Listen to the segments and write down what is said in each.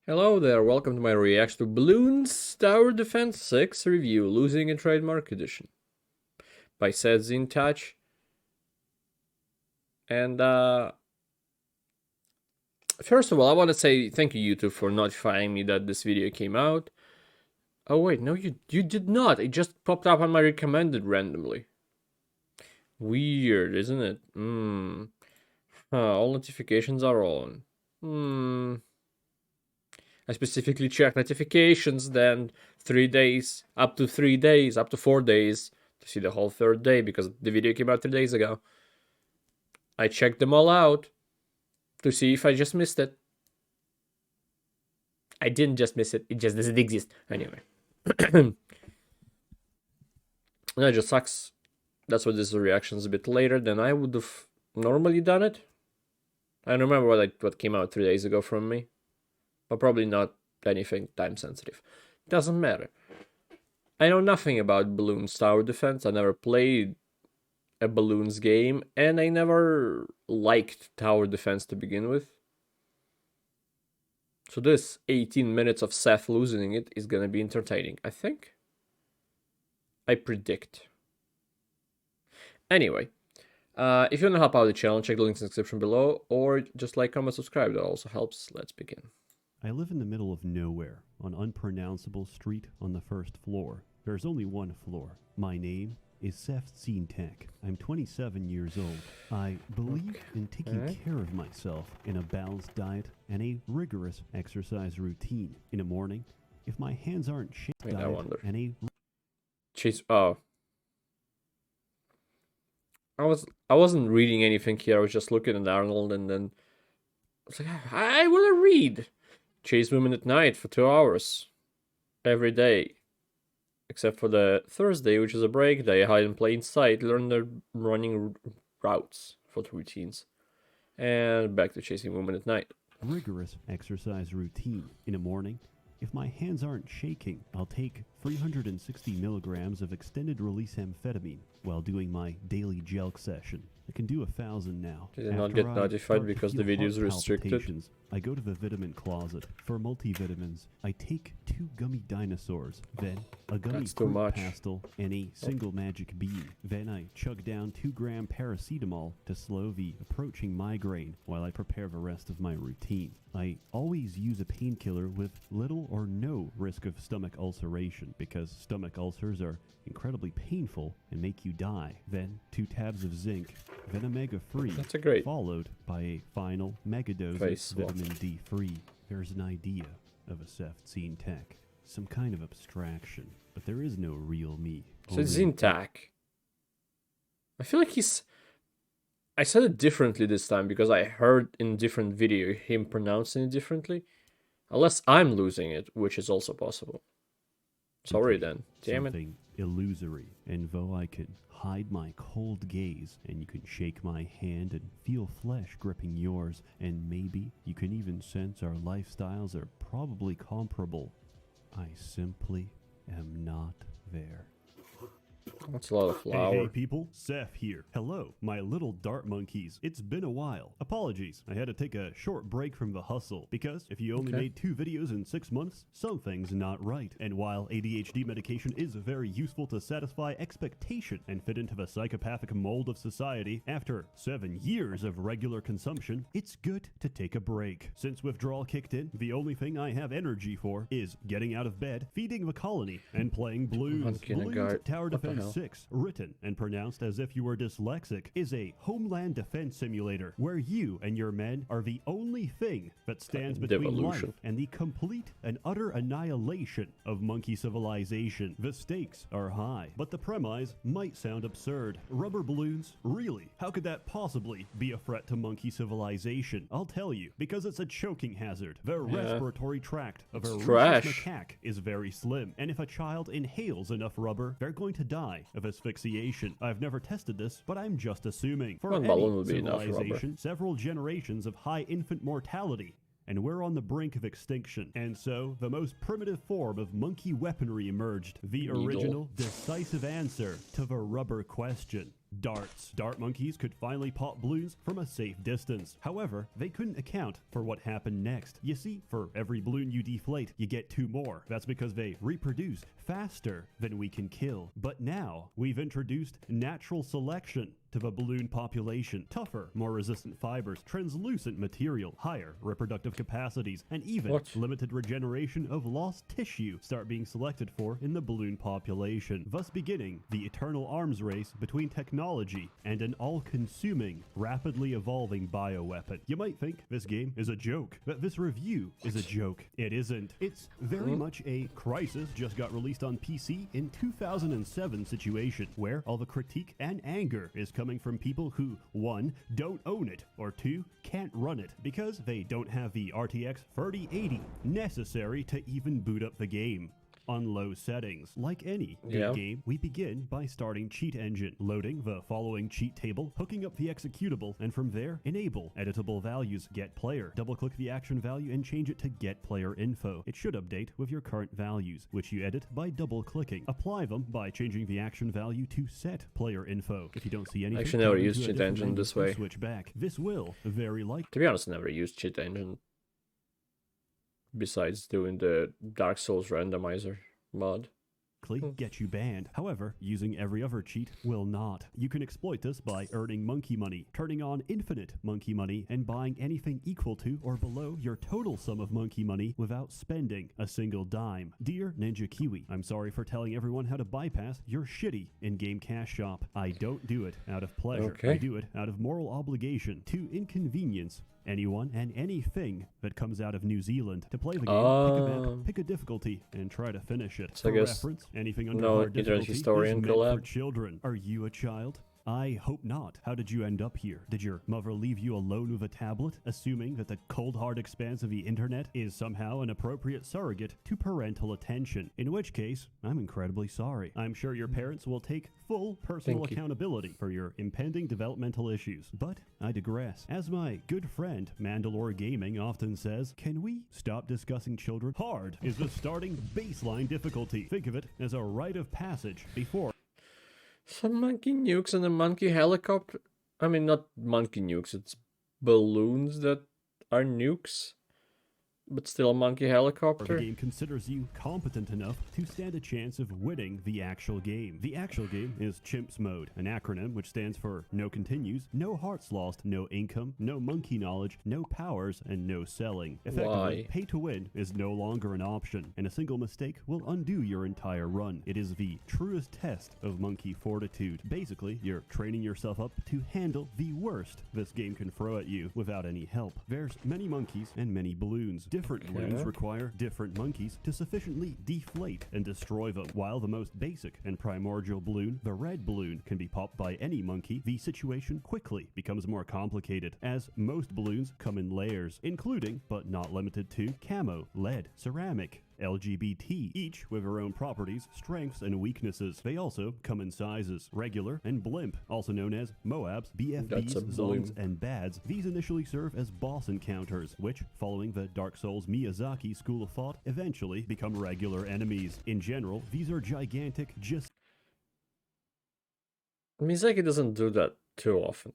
Hello there, welcome to my reaction to Bloons Tower Defense 6 review, Losing in Trademark Edition by Sedzin Touch. And first of all, I want to say thank you YouTube for notifying me that this video came out. Oh wait, no you did not, it just popped up on my recommended randomly. Weird, isn't it? All notifications are on. I specifically check notifications then 3 days, up to 4 days to see the whole third day because the video came out 3 days ago. I checked them all out to see if I just missed it. I didn't just miss it, it just doesn't exist. Anyway. No, it just sucks. That's why this reaction is a bit later than I would have normally done it. I don't remember what came out 3 days ago from me. But probably not anything time sensitive. Doesn't matter. I know nothing about Bloons Tower Defense. I never played a Bloons game, and I never liked Tower Defense to begin with. So this 18 minutes of Seth losing it is gonna be entertaining, I think. I predict. Anyway, if you want to help out the channel, check the links in the description below, or just like, comment, subscribe. That also helps. Let's begin. I live in the middle of nowhere, on unpronounceable street on the first floor. There's only one floor. My name is Seth Tech. I'm 27 years old. I believe in taking care of myself in a balanced diet and a rigorous exercise routine. In the morning, if my hands aren't shaking, and a Chase. Oh, I wasn't reading anything here. I was just looking at Arnold, and then I was like, I want to read. Chase women at night for 2 hours every day, except for the Thursday, which is a break day. Hide in plain sight, learn the running routes for the routines, and back to chasing women at night. Rigorous exercise routine. In the morning, if my hands aren't shaking, I'll take 360 milligrams of extended release amphetamine while doing my daily jelq session. I can do 1,000 now. Did it not get notified because the video is restricted? I go to the vitamin closet for multivitamins. I take 2 gummy dinosaurs, then a gummy fruit pastel, and a single magic bean. Then I chug down 2-gram paracetamol to slow the approaching migraine while I prepare the rest of my routine. I always use a painkiller with little or no risk of stomach ulceration because stomach ulcers are incredibly painful and make you die. Then 2 tabs of zinc, then omega-3, followed by a final megadose of vitamin D3. There's an idea of a Seth Tech, some kind of abstraction, but there is no real me. So Zintak. I feel like I said it differently this time because I heard in different video him pronouncing it differently. Unless I'm losing it, which is also possible. Sorry then, damn it. Something illusory, and though I can hide my cold gaze, and you can shake my hand and feel flesh gripping yours, and maybe you can even sense our lifestyles are probably comparable, I simply am not there. That's a lot of flour. Hey people, Seth here. Hello, my little dart monkeys. It's been a while. Apologies, I had to take a short break from the hustle, because if you only made 2 videos in 6 months, something's not right. And while ADHD medication is very useful to satisfy expectation and fit into the psychopathic mold of society, after 7 years of regular consumption, it's good to take a break. Since withdrawal kicked in, the only thing I have energy for is getting out of bed, feeding the colony, and playing Bloons. Bloons Tower Defense 6, written and pronounced as if you were dyslexic, is a homeland defense simulator where you and your men are the only thing that stands between life and the complete and utter annihilation of monkey civilization. The stakes are high, but the premise might sound absurd. Rubber balloons? Really? How could that possibly be a threat to monkey civilization? I'll tell you, because it's a choking hazard. The respiratory tract of a rhesus macaque is very slim, and if a child inhales enough rubber, they're going to die of asphyxiation. I've never tested this, but I'm just assuming. For any civilization, several generations of high infant mortality, and we're on the brink of extinction. And so, the most primitive form of monkey weaponry emerged, the original decisive answer to the rubber question. Darts. Dart monkeys could finally pop balloons from a safe distance. However, they couldn't account for what happened next. You see, for every balloon you deflate, you get 2 more. That's because they reproduce faster than we can kill. But now, we've introduced natural selection to the balloon population. Tougher, more resistant fibers, translucent material, higher reproductive capacities, and even limited regeneration of lost tissue start being selected for in the balloon population, thus beginning the eternal arms race between technology and an all-consuming, rapidly evolving bioweapon. You might think this game is a joke, that this review is a joke. It isn't. It's very much a Crisis just got released on PC in 2007 situation, where all the critique and anger is coming from people who, 1, don't own it, or 2, can't run it, because they don't have the RTX 3080 necessary to even boot up the game on low settings. Like any good game, we begin by starting Cheat Engine, loading the following cheat table, hooking up the executable, and from there, enable editable values, get player. Double-click the action value and change it to get player info. It should update with your current values, which you edit by double-clicking. Apply them by changing the action value to set player info. If you don't see anything, I actually never used Cheat Engine this way. Switch back. This will very likely. To be honest, I never used Cheat Engine. Besides doing the Dark Souls randomizer mod. Get you banned. However, using every other cheat will not. You can exploit this by earning monkey money, turning on infinite monkey money, and buying anything equal to or below your total sum of monkey money without spending a single dime. Dear Ninja Kiwi, I'm sorry for telling everyone how to bypass your shitty in-game cash shop. I don't do it out of pleasure. I do it out of moral obligation to inconvenience anyone and anything that comes out of New Zealand. To play the game, pick a map, pick a difficulty, and try to finish it. So for reference, anything under hard difficulty is meant for children. Are you a child? I hope not. How did you end up here? Did your mother leave you alone with a tablet, assuming that the cold hard expanse of the internet is somehow an appropriate surrogate to parental attention? In which case, I'm incredibly sorry. I'm sure your parents will take full personal accountability for your impending developmental issues. But I digress. As my good friend Mandalore Gaming often says, can we stop discussing children? Hard is the starting baseline difficulty. Think of it as a rite of passage before some monkey nukes and a monkey helicopter. I mean, not monkey nukes, it's balloons that are nukes. But still a monkey helicopter. The game considers you competent enough to stand a chance of winning the actual game. The actual game is Chimps Mode, an acronym which stands for no continues, no hearts lost, no income, no monkey knowledge, no powers, and no selling. Effectively, pay to win is no longer an option, and a single mistake will undo your entire run. It is the truest test of monkey fortitude. Basically, you're training yourself up to handle the worst this game can throw at you without any help. There's many monkeys and many balloons. Different balloons require different monkeys to sufficiently deflate and destroy them. While the most basic and primordial balloon, the red balloon, can be popped by any monkey, the situation quickly becomes more complicated, as most balloons come in layers, including, but not limited to, camo, lead, ceramic, LGBT, each with their own properties, strengths, and weaknesses. They also come in sizes, regular and blimp, also known as Moabs, BFBs, Zongs, and Bads. These initially serve as boss encounters, which, following the Dark Souls Miyazaki school of thought, eventually become regular enemies. In general, these are gigantic, Miyazaki doesn't do that too often.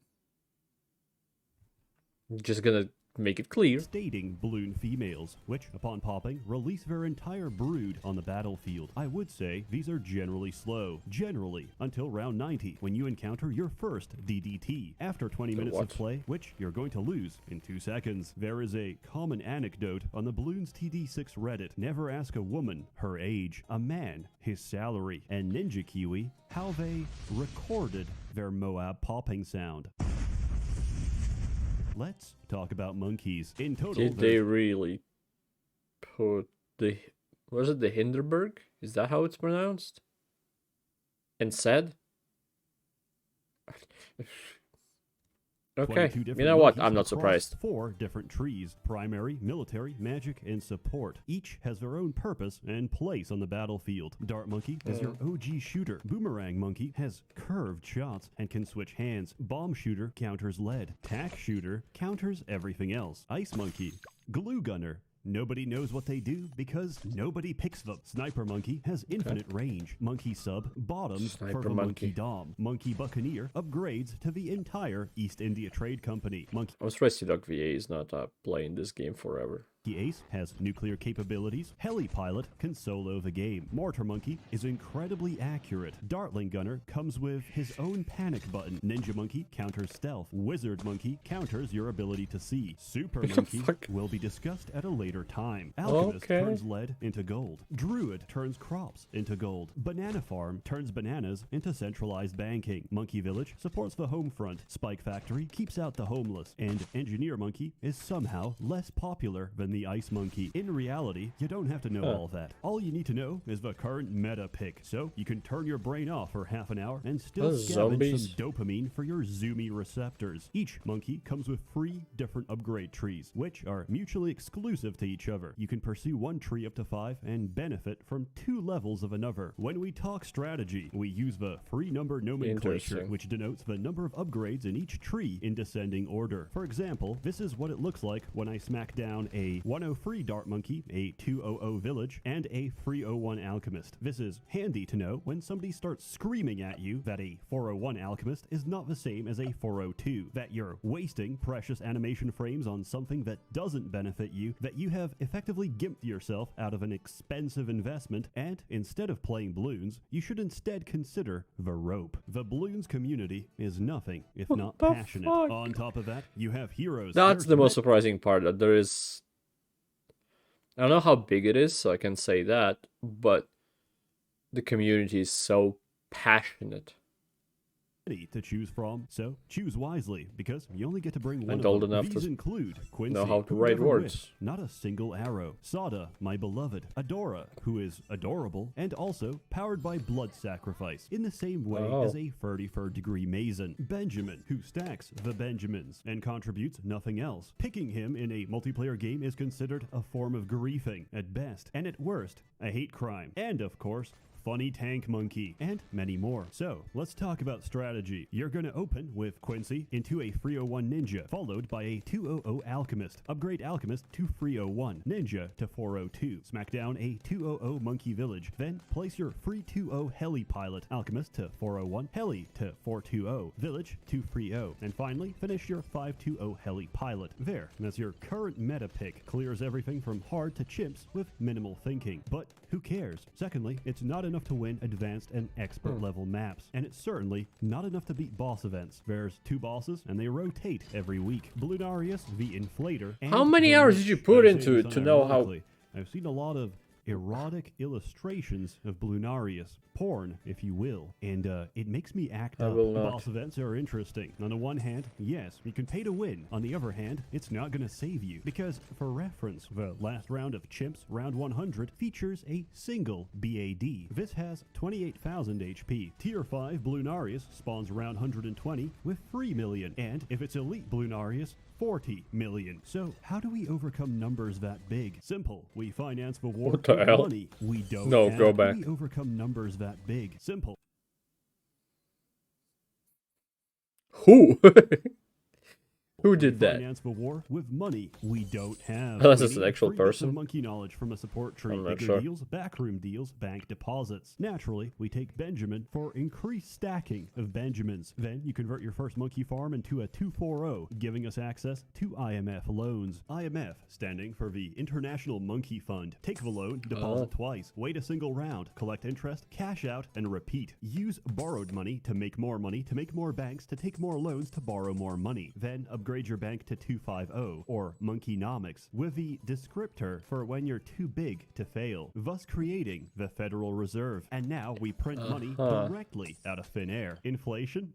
Just gonna make it clear. Stating balloon females, which, upon popping, release their entire brood on the battlefield. I would say these are generally slow, until round 90, when you encounter your first DDT. After 20 minutes of play, which you're going to lose in 2 seconds. There is a common anecdote on the Bloons TD6 Reddit. Never ask a woman her age, a man his salary, and Ninja Kiwi how they recorded their Moab popping sound. Let's talk about monkeys. In total, did they really put the... Was it the Hinderberg? Is that how it's pronounced? And said? Okay, you know what? I'm not surprised. 4 different trees: primary, military, magic, and support. Each has their own purpose and place on the battlefield. Dart Monkey is your OG shooter. Boomerang Monkey has curved shots and can switch hands. Bomb Shooter counters lead. Tack Shooter counters everything else. Ice Monkey, Glue Gunner, Nobody knows what they do because nobody picks them. Sniper Monkey has infinite range. Monkey Sub bottoms Sniper for the Monkey. Dom. Monkey Buccaneer upgrades to the entire East India Trade Company. Monkey I'm surprised Dog VA is not playing this game forever. Ace has nuclear capabilities. Heli Pilot can solo the game. Mortar Monkey is incredibly accurate. Dartling Gunner comes with his own panic button. Ninja Monkey counters stealth. Wizard Monkey counters your ability to see. Super Monkey will be discussed at a later time. Alchemist turns lead into gold. Druid turns crops into gold. Banana Farm turns bananas into centralized banking. Monkey Village supports the home front. Spike Factory keeps out the homeless. And Engineer Monkey is somehow less popular than the Ice Monkey. In reality, you don't have to know all that. All you need to know is the current meta pick, so you can turn your brain off for half an hour and still scavenge some dopamine for your zoomy receptors. Each monkey comes with 3 different upgrade trees, which are mutually exclusive to each other. You can pursue one tree up to 5 and benefit from 2 levels of another. When we talk strategy, we use the free number nomenclature, which denotes the number of upgrades in each tree in descending order. For example, this is what it looks like when I smack down a 103 Dart Monkey, a 200 Village, and a 301 Alchemist. This is handy to know when somebody starts screaming at you that a 401 Alchemist is not the same as a 402, that you're wasting precious animation frames on something that doesn't benefit you, that you have effectively gimped yourself out of an expensive investment, and instead of playing Bloons, you should instead consider the rope. The Bloons community is nothing if not passionate. On top of that, you have heroes. That's the most surprising part, that there is... I don't know how big it is, so I can say that, but the community is so passionate. To choose from, so choose wisely, because you only get to bring one And of old them. enough These to include Quincy, know how to who write never words. whiffs, not a single arrow. Sada, my beloved. Adora, who is adorable, and also powered by blood sacrifice, in the same way as a 33rd degree Mason. Benjamin, who stacks the Benjamins, and contributes nothing else. Picking him in a multiplayer game is considered a form of griefing, at best, and at worst, a hate crime. And of course, Funny Tank Monkey, and many more. So, let's talk about strategy. You're gonna open with Quincy into a 301 Ninja, followed by a 200 Alchemist. Upgrade Alchemist to 301, Ninja to 402. Smack down a 200 Monkey Village, then place your 320 Heli Pilot. Alchemist to 401, Heli to 420, Village to 30, and finally, finish your 520 Heli Pilot. There, that's your current meta pick. Clears everything from hard to chimps with minimal thinking. But who cares? Secondly, it's not enough to win advanced and expert level maps, and it's certainly not enough to beat boss events. There's 2 bosses and they rotate every week. Bloonarius, the Inflator, and how many hours did you put into it to know how... I've seen a lot of erotic illustrations of Bloonarius, porn, if you will, and it makes me act up. The boss events are interesting. On the one hand, yes, you can pay to win. On the other hand, it's not going to save you, because, for reference, the last round of Chimps, round 100, features a single BAD. This has 28,000 HP. Tier 5 Bloonarius spawns round 120 with 3 million, and if it's Elite Bloonarius, 40 million. So how do we overcome numbers that big? Simple. We finance the war with money we don't have. Go back. How do we overcome numbers that big? Simple. Who? Who did that? Finance the war with money we don't have. Unless it's an actual person. Monkey knowledge from a support tree. I'm not Bigger sure. deals, backroom deals, bank deposits. Naturally, we take Benjamin for increased stacking of Benjamins. Then you convert your first monkey farm into a 240, giving us access to IMF loans. IMF standing for the International Monkey Fund. Take the loan, deposit twice, wait a single round, collect interest, cash out, and repeat. Use borrowed money to make more banks, to take more loans, to borrow more money. Then upgrade your bank to 250, or Monkeynomics, with the descriptor for when you're too big to fail, thus creating the Federal Reserve. And now we print money directly out of thin air. Inflation?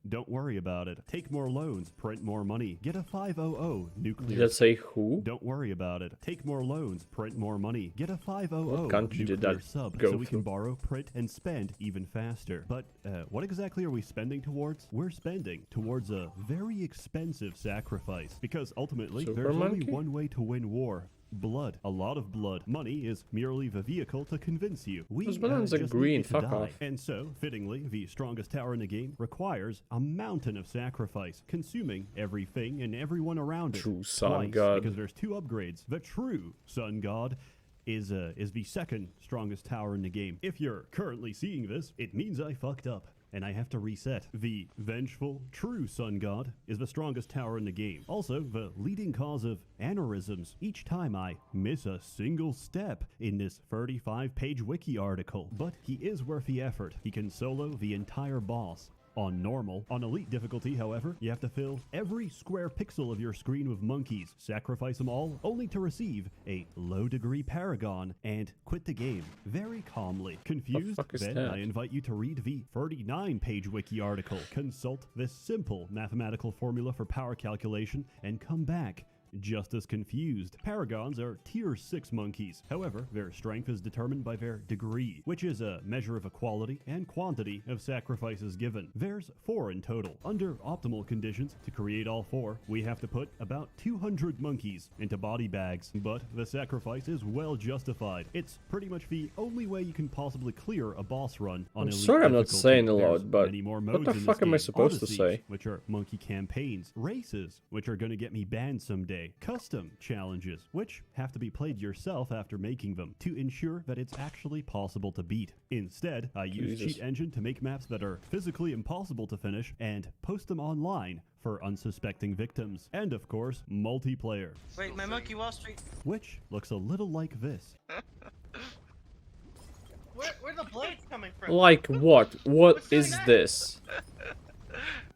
Don't worry about it. Take more loans, print more money, get a 500 nuclear. Did that say who? Don't worry about it. Take more loans, print more money, get a 500 What country did nuclear that sub, go so we can through? borrow, print, and spend even faster. But what exactly are we spending towards? We're spending towards a very expensive sacrifice, because ultimately Super there's monkey? only one way to win war. blood. A lot of blood. Money is merely the vehicle to convince you. Those bananas are just green, need to fuck die. off. And so, fittingly, the strongest tower in the game requires a mountain of sacrifice, consuming everything and everyone around it. True Sun Twice, God. because there's 2 upgrades. The true Sun God is the second strongest tower in the game. If you're currently seeing this, it means I fucked up and I have to reset. The vengeful, true Sun God is the strongest tower in the game. Also, the leading cause of aneurysms each time I miss a single step in this 35-page wiki article. But he is worth the effort. He can solo the entire boss on normal. On elite difficulty, however, you have to fill every square pixel of your screen with monkeys, sacrifice them all, only to receive a low-degree paragon and quit the game very calmly. Confused? fuck is Then that? I invite you to read the 39-page wiki article. Consult this simple mathematical formula for power calculation and come back just as confused. Paragons are tier 6 monkeys. However, their strength is determined by their degree, which is a measure of equality and quantity of sacrifices given. There's 4 in total. Under optimal conditions, to create all 4, we have to put about 200 monkeys into body bags, but the sacrifice is well justified. It's pretty much the only way you can possibly clear a boss run on I'm elite sorry I'm not difficulty. saying a There's lot, but many more what modes the in fuck this am I game. supposed to Odysseys, say? which are monkey campaigns, races, which are going to get me banned someday, custom challenges, which have to be played yourself after making them to ensure that it's actually possible to beat. Instead, I use Jesus. Cheat Engine to make maps that are physically impossible to finish and post them online for unsuspecting victims. And of course, multiplayer, Wait, my monkey Wall Street. which looks a little like this. Where the blades coming from? Like what? What What's doing is that? this?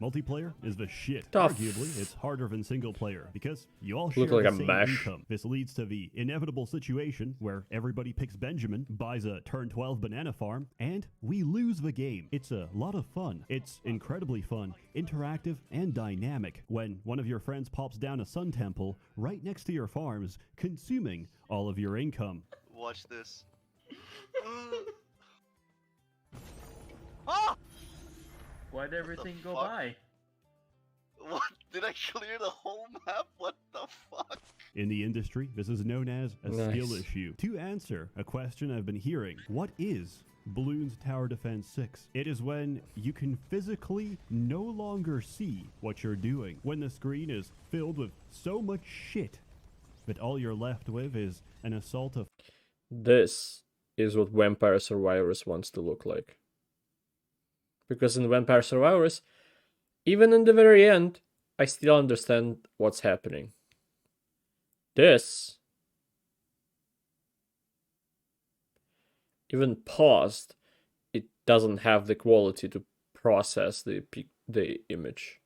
Multiplayer is the shit. The Arguably, it's harder than single player because you all share Look like the a same mesh. income. This leads to the inevitable situation where everybody picks Benjamin, buys a turn 12 banana farm, and we lose the game. It's a lot of fun. It's incredibly fun, interactive, and dynamic when one of your friends pops down a sun temple right next to your farms, consuming all of your income. Watch this. Oh! Why'd everything go fuck? by? What? Did I clear the whole map? What the fuck? In the industry, this is known as a skill Nice. issue. To answer a question I've been hearing, what is Bloons Tower Defense 6? It is when you can physically no longer see what you're doing, when the screen is filled with so much shit that all you're left with is an assault of This is what Vampire Survivors wants to look like. Because in Vampire Survivors, even in the very end, I still understand what's happening. This, even paused, it doesn't have the quality to process the image.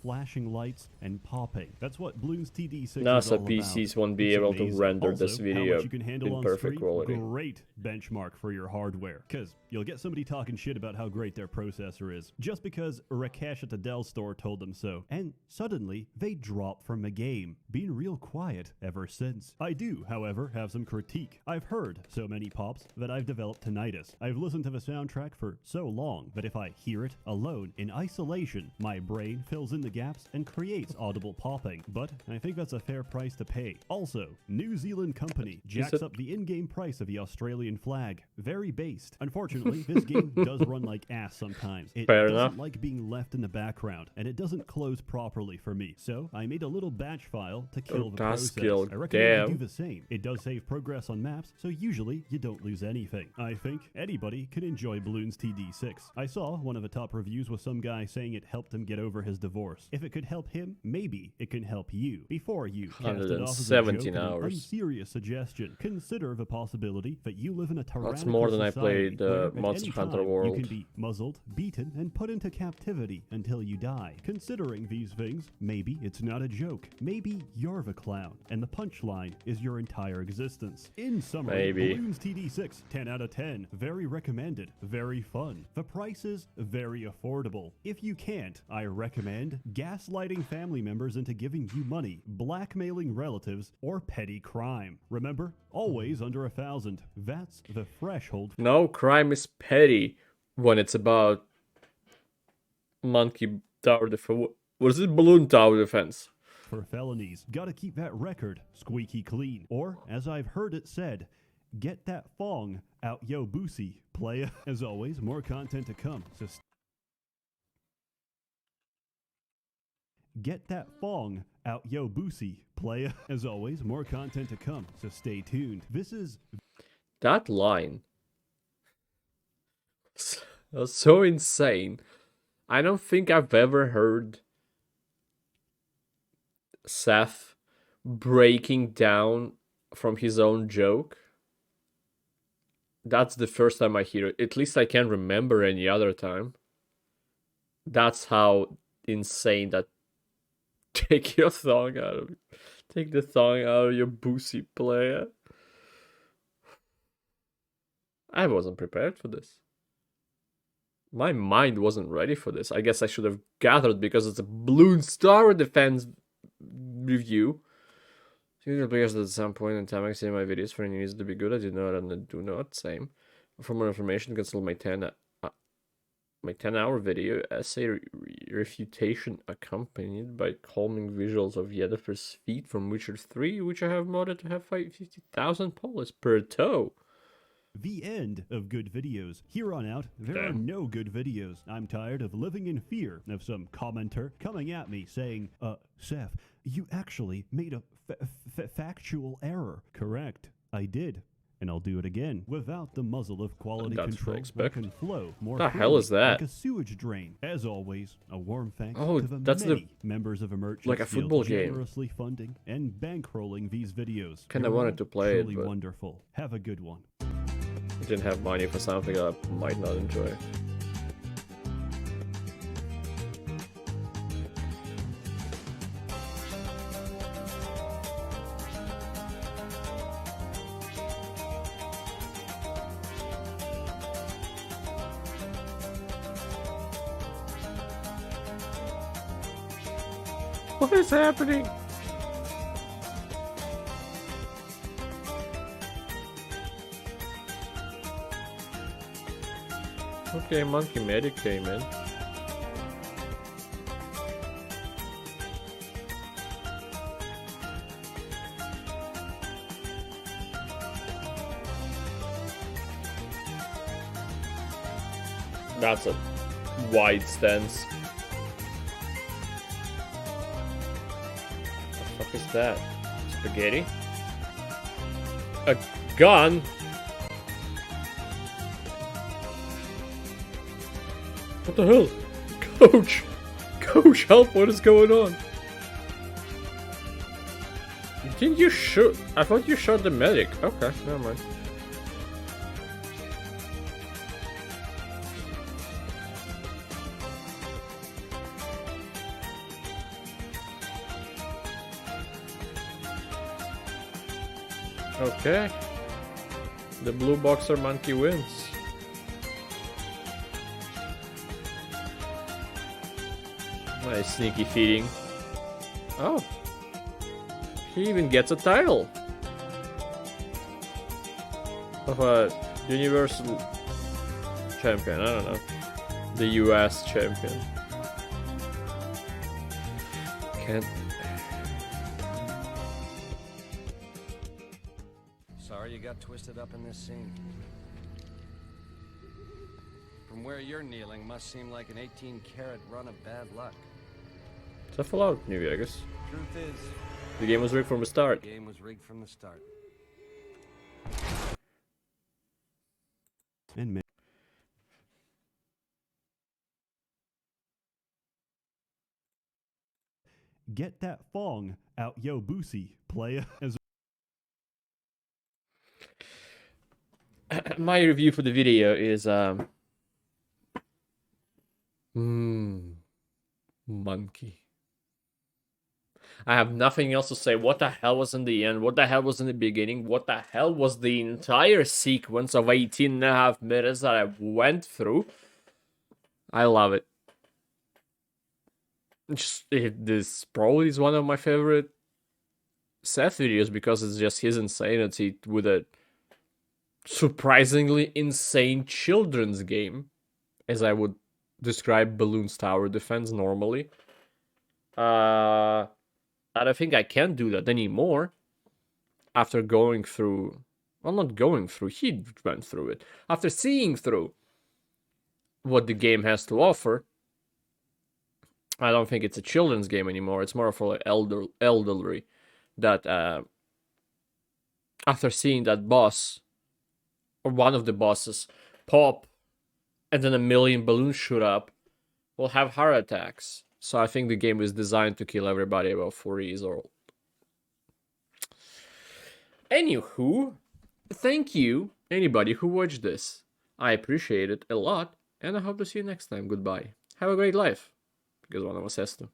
flashing lights and popping. That's what Bloons TD6 is NASA all about. PCs won't be It's able to amazing. render Also, this how video much you can handle in on perfect stream, quality. Great benchmark for your hardware, because you'll get somebody talking shit about how great their processor is, just because Rakesh at the Dell store told them so, and suddenly they drop from the game, being real quiet ever since. I do, however, have some critique. I've heard so many pops that I've developed tinnitus. I've listened to the soundtrack for so long that if I hear it alone, in isolation, my brain fills in the gaps and creates audible popping. But I think that's a fair price to pay. Also, New Zealand company jacks it? up the in-game price of the Australian flag. Very based. Unfortunately, this game does run like ass sometimes. It Fair doesn't enough. like being left in the background, and it doesn't close properly for me. So I made a little batch file to kill the does process. kill, I recommend you damn. do the same. It does save progress on maps, so usually you don't lose anything. I think anybody can enjoy Bloons TD6. I saw one of the top reviews with some guy saying it helped him get over his divorce. If it could help him, maybe it can help you. Before you cast it off as a joke 117 and an hours. unserious suggestion, consider the possibility that you live in a tyrannical That's more than I society played, where at Monster any Hunter time World. You can be muzzled, beaten, and put into captivity until you die. Considering these things, maybe it's not a joke. Maybe you're the clown, and the punchline is your entire existence. In summary, Maybe. Bloons TD6, 10 out of 10. Very recommended. Very fun. The price is very affordable. If you can't, I recommend gaslighting family members into giving you money, blackmailing relatives, or petty crime. Remember, always under 1,000. That's the threshold. No crime is petty when it's about monkey tower defense. What is it? Balloon tower defense. for felonies. Gotta keep that record squeaky clean. Or, as I've heard it said, get that thong out yo boosie, playa. As always, more content to come. So get that thong out yo boosie, playa. As always, more content to come. So stay tuned. This is That line was so insane. I don't think I've ever heard Seth breaking down from his own joke. That's the first time I hear it. At least I can't remember any other time. That's how insane that take your thong out of take the thong out of your boosie, player. I wasn't prepared for this. My mind wasn't ready for this. I guess I should have gathered because it's a Bloons Tower Defense review. Because at some point in time I see my videos for any reason to be good. I do not and do not. Same. For more information, consult my 10-hour video essay refutation accompanied by calming visuals of Yennefer's feet from Witcher 3, which I have modded to have 50,000 polis per toe. the end of good videos. Here on out, there are no good videos. I'm tired of living in fear of some commenter coming at me saying, Seth, you actually made a factual error. Correct, I did. And I'll do it again without the muzzle of quality control that can flow more the hell is that? like a sewage drain. As always, a warm thanks Oh, to the that's many members of Emergence like a football game. generously funding and bankrolling these videos. Kinda You're wanted all to play it, truly but wonderful. Have a good one. I didn't have money for something I might not enjoy. What is happening? Okay, Monkey Medic came in. That's a wide stance. What the fuck is that? Spaghetti? A gun? What the hell? Coach! Coach, help! What is going on? Didn't you shoot? I thought you shot the medic. Okay, never mind. Okay. The blue boxer monkey wins. Nice sneaky feeding. Oh. He even gets a title. Of a Universal Champion, I don't know. The US Champion. Can't... Sorry you got twisted up in this scene. From where you're kneeling must seem like an 18-carat run of bad luck. It's a Fallout New Vegas. Truth is, The game was rigged from the start. the game was rigged from the start. And get that thong out yo boosie, playa. As My review for the video is monkey. I have nothing else to say. What the hell was in the end? What the hell was in the beginning? What the hell was the entire sequence of 18.5 minutes that I went through? I love it. This probably is one of my favorite Seth videos because it's just his insanity with a surprisingly insane children's game, as I would describe Bloons Tower Defense normally. I don't think I can do that anymore. After going through... Well, not going through, he went through it. After seeing through what the game has to offer, I don't think it's a children's game anymore. It's more for like elderly. That after seeing that boss, or one of the bosses, pop, and then a million balloons shoot up, will have heart attacks. So I think the game is designed to kill everybody about 4 years old. Anywho, thank you, anybody who watched this. I appreciate it a lot, and I hope to see you next time. Goodbye. Have a great life, because one of us has to.